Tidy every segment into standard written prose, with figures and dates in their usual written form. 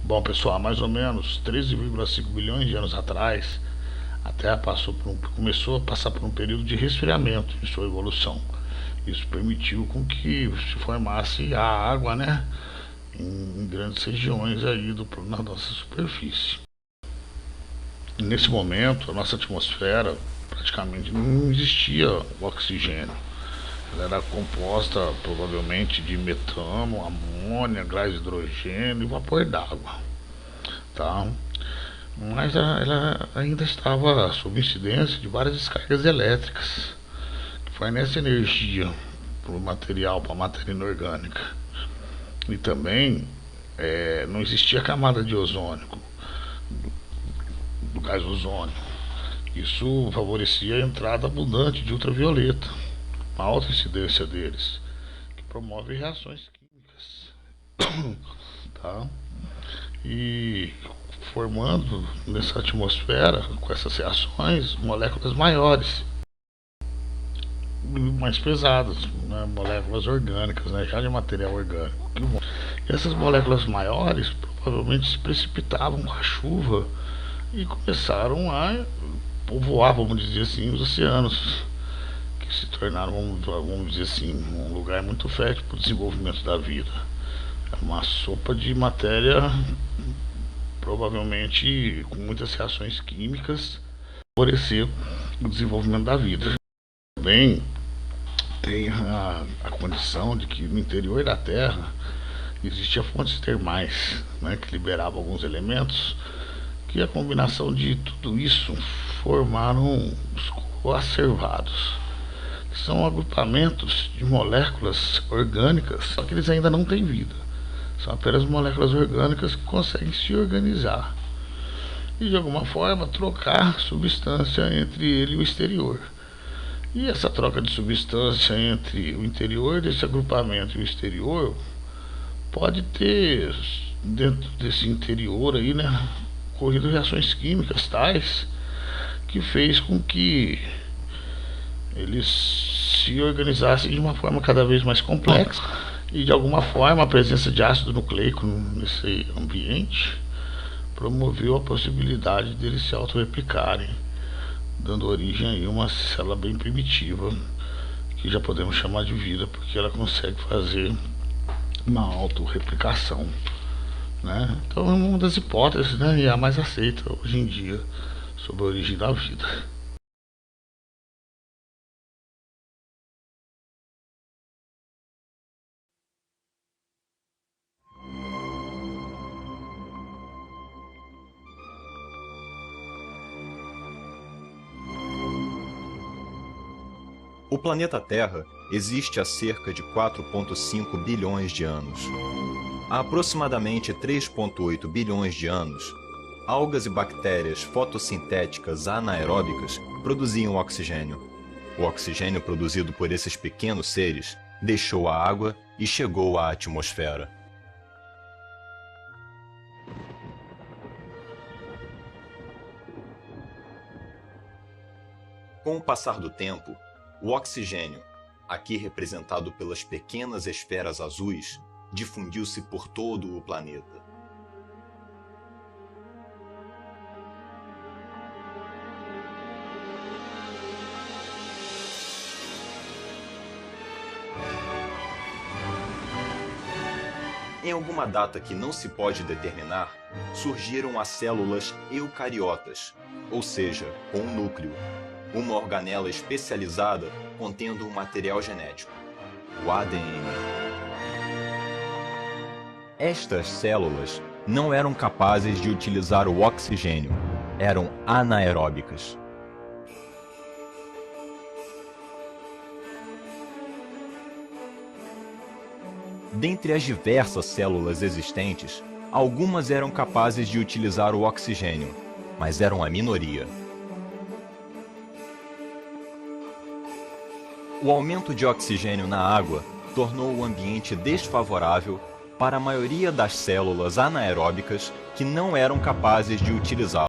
Bom, pessoal, há mais ou menos 13,5 bilhões de anos atrás, a Terra começou a passar por um período de resfriamento em sua evolução. Isso permitiu com que se formasse a água, né, em grandes regiões aí na nossa superfície. E nesse momento, a nossa atmosfera praticamente não existia o oxigênio. Ela era composta provavelmente de metano, amônia, gás de hidrogênio e vapor d'água, tá? Mas ela ainda estava sob incidência de várias descargas elétricas que fornecem energia para o material, para a matéria inorgânica. E também não existia camada de ozônio, do gás ozônio. Isso favorecia a entrada abundante de ultravioleta, uma alta incidência deles, que promove reações químicas, tá? E formando nessa atmosfera, com essas reações, moléculas maiores, mais pesadas, né? Moléculas orgânicas, né? Já de material orgânico. E essas moléculas maiores provavelmente se precipitavam com a chuva e começaram a povoar, vamos dizer assim, os oceanos, que se tornaram, vamos dizer assim, um lugar muito fértil para o desenvolvimento da vida. É uma sopa de matéria, provavelmente com muitas reações químicas, favorecer o desenvolvimento da vida. Também tem a condição de que no interior da Terra existiam fontes termais, né, que liberavam alguns elementos, que a combinação de tudo isso formaram os coacervados, que são agrupamentos de moléculas orgânicas, só que eles ainda não têm vida. São apenas moléculas orgânicas que conseguem se organizar e de alguma forma trocar substância entre ele e o exterior. E essa troca de substância entre o interior desse agrupamento e o exterior pode ter, dentro desse interior aí, né, ocorrido reações químicas tais que fez com que eles se organizassem de uma forma cada vez mais complexa e de alguma forma a presença de ácido nucleico nesse ambiente promoveu a possibilidade deles se autorreplicarem, dando origem a uma célula bem primitiva, que já podemos chamar de vida, porque ela consegue fazer uma autorreplicação, né? Então é uma das hipóteses, né, e a mais aceita hoje em dia sobre a origem da vida. O planeta Terra existe há cerca de 4,5 bilhões de anos. Há aproximadamente 3,8 bilhões de anos, algas e bactérias fotossintéticas anaeróbicas produziam oxigênio. O oxigênio produzido por esses pequenos seres deixou a água e chegou à atmosfera. Com o passar do tempo, o oxigênio, aqui representado pelas pequenas esferas azuis, difundiu-se por todo o planeta. Em alguma data que não se pode determinar, surgiram as células eucariotas, ou seja, com um núcleo, uma organela especializada contendo um material genético, o ADN. Estas células não eram capazes de utilizar o oxigênio, eram anaeróbicas. Dentre as diversas células existentes, algumas eram capazes de utilizar o oxigênio, mas eram a minoria. O aumento de oxigênio na água tornou o ambiente desfavorável para a maioria das células anaeróbicas que não eram capazes de utilizá-lo.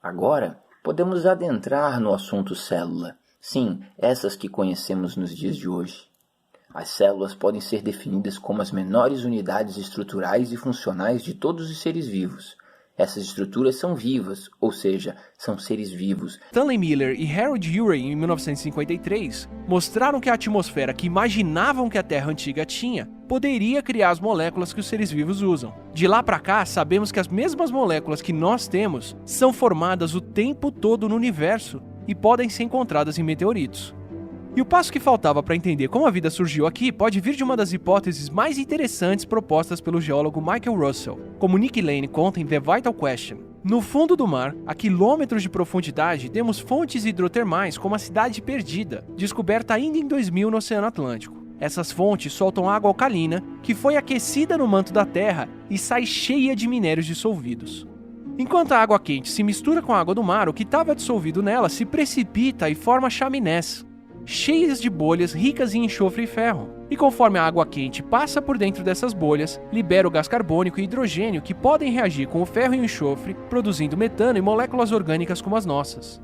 Agora, podemos adentrar no assunto célula. Sim, essas que conhecemos nos dias de hoje. As células podem ser definidas como as menores unidades estruturais e funcionais de todos os seres vivos. Essas estruturas são vivas, ou seja, são seres vivos. Stanley Miller e Harold Urey, em 1953, mostraram que a atmosfera que imaginavam que a Terra antiga tinha poderia criar as moléculas que os seres vivos usam. De lá para cá, sabemos que as mesmas moléculas que nós temos são formadas o tempo todo no universo e podem ser encontradas em meteoritos. E o passo que faltava para entender como a vida surgiu aqui pode vir de uma das hipóteses mais interessantes propostas pelo geólogo Michael Russell, como Nick Lane conta em The Vital Question. No fundo do mar, a quilômetros de profundidade, temos fontes hidrotermais como a Cidade Perdida, descoberta ainda em 2000 no Oceano Atlântico. Essas fontes soltam água alcalina, que foi aquecida no manto da Terra e sai cheia de minérios dissolvidos. Enquanto a água quente se mistura com a água do mar, o que estava dissolvido nela se precipita e forma chaminés, cheias de bolhas ricas em enxofre e ferro. E conforme a água quente passa por dentro dessas bolhas, libera o gás carbônico e hidrogênio que podem reagir com o ferro e o enxofre, produzindo metano e moléculas orgânicas como as nossas.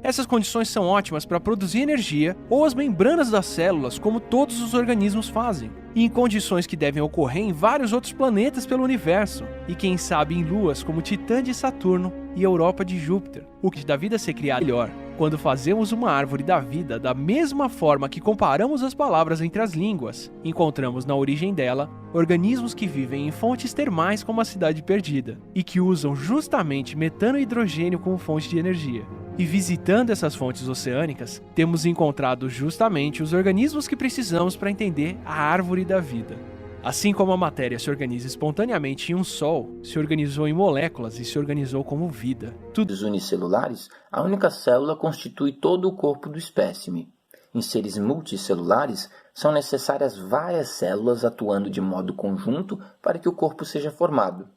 Essas condições são ótimas para produzir energia ou as membranas das células, como todos os organismos fazem, e em condições que devem ocorrer em vários outros planetas pelo universo, e quem sabe em luas como Titã de Saturno e Europa de Júpiter, o que dá vida a ser criado melhor. Quando fazemos uma árvore da vida da mesma forma que comparamos as palavras entre as línguas, encontramos na origem dela organismos que vivem em fontes termais como a Cidade Perdida, e que usam justamente metano e hidrogênio como fonte de energia. E visitando essas fontes oceânicas, temos encontrado justamente os organismos que precisamos para entender a árvore da vida. Assim como a matéria se organiza espontaneamente em um sol, se organizou em moléculas e se organizou como vida. Dos unicelulares, a única célula constitui todo o corpo do espécime. Em seres multicelulares, são necessárias várias células atuando de modo conjunto para que o corpo seja formado.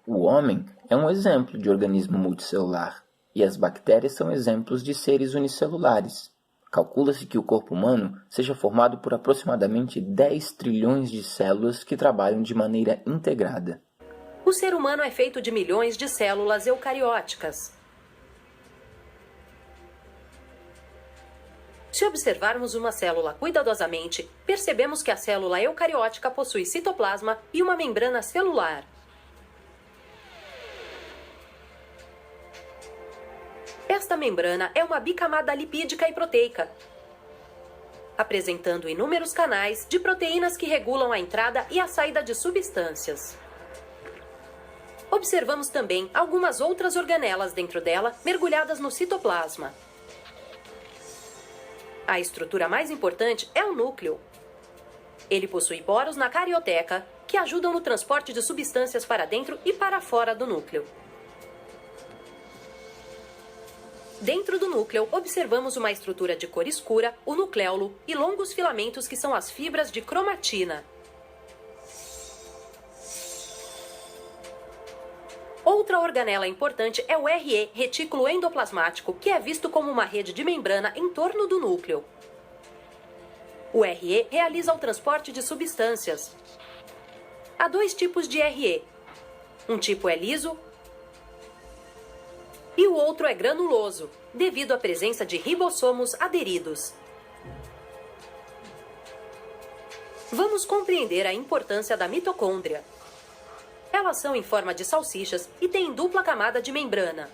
O homem é um exemplo de organismo multicelular, e as bactérias são exemplos de seres unicelulares. Calcula-se que o corpo humano seja formado por aproximadamente 10 trilhões de células que trabalham de maneira integrada. O ser humano é feito de milhões de células eucarióticas. Se observarmos uma célula cuidadosamente, percebemos que a célula eucariótica possui citoplasma e uma membrana celular. Esta membrana é uma bicamada lipídica e proteica, apresentando inúmeros canais de proteínas que regulam a entrada e a saída de substâncias. Observamos também algumas outras organelas dentro dela, mergulhadas no citoplasma. A estrutura mais importante é o núcleo. Ele possui poros na carioteca, que ajudam no transporte de substâncias para dentro e para fora do núcleo. Dentro do núcleo, observamos uma estrutura de cor escura, o nucléolo, e longos filamentos que são as fibras de cromatina. Outra organela importante é o RE, retículo endoplasmático, que é visto como uma rede de membrana em torno do núcleo. O RE realiza o transporte de substâncias. Há dois tipos de RE. Um tipo é liso e o outro é granuloso, devido à presença de ribossomos aderidos. Vamos compreender a importância da mitocôndria. Elas são em forma de salsichas e têm dupla camada de membrana.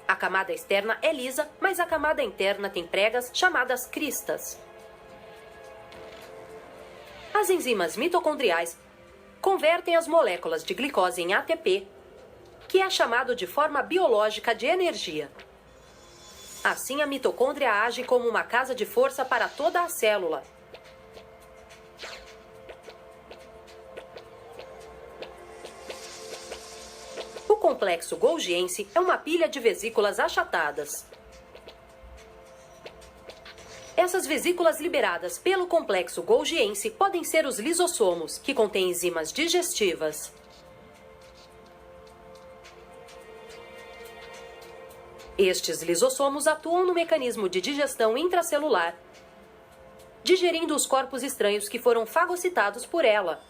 A camada externa é lisa, mas a camada interna tem pregas chamadas cristas. As enzimas mitocondriais convertem as moléculas de glicose em ATP, que é chamado de forma biológica de energia. Assim, a mitocôndria age como uma casa de força para toda a célula. O complexo golgiense é uma pilha de vesículas achatadas. Essas vesículas liberadas pelo complexo golgiense podem ser os lisossomos, que contêm enzimas digestivas. Estes lisossomos atuam no mecanismo de digestão intracelular, digerindo os corpos estranhos que foram fagocitados por ela.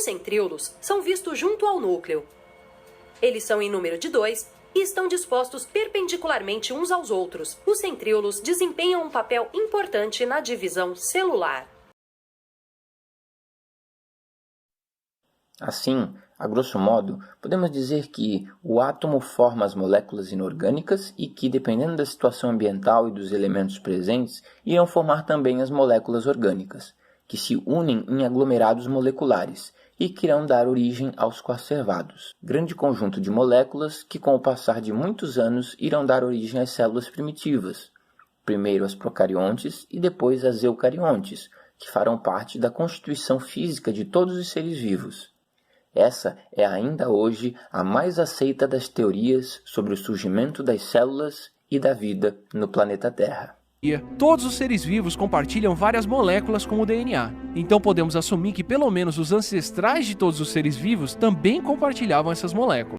Os centríolos são vistos junto ao núcleo. Eles são em número de 2 e estão dispostos perpendicularmente uns aos outros. Os centríolos desempenham um papel importante na divisão celular. Assim, a grosso modo, podemos dizer que o átomo forma as moléculas inorgânicas e que, dependendo da situação ambiental e dos elementos presentes, irão formar também as moléculas orgânicas, que se unem em aglomerados moleculares e que irão dar origem aos coacervados, grande conjunto de moléculas que, com o passar de muitos anos, irão dar origem às células primitivas, primeiro as procariontes e depois as eucariontes, que farão parte da constituição física de todos os seres vivos. Essa é ainda hoje a mais aceita das teorias sobre o surgimento das células e da vida no planeta Terra. Todos os seres vivos compartilham várias moléculas como o DNA, então podemos assumir que pelo menos os ancestrais de todos os seres vivos também compartilhavam essas moléculas.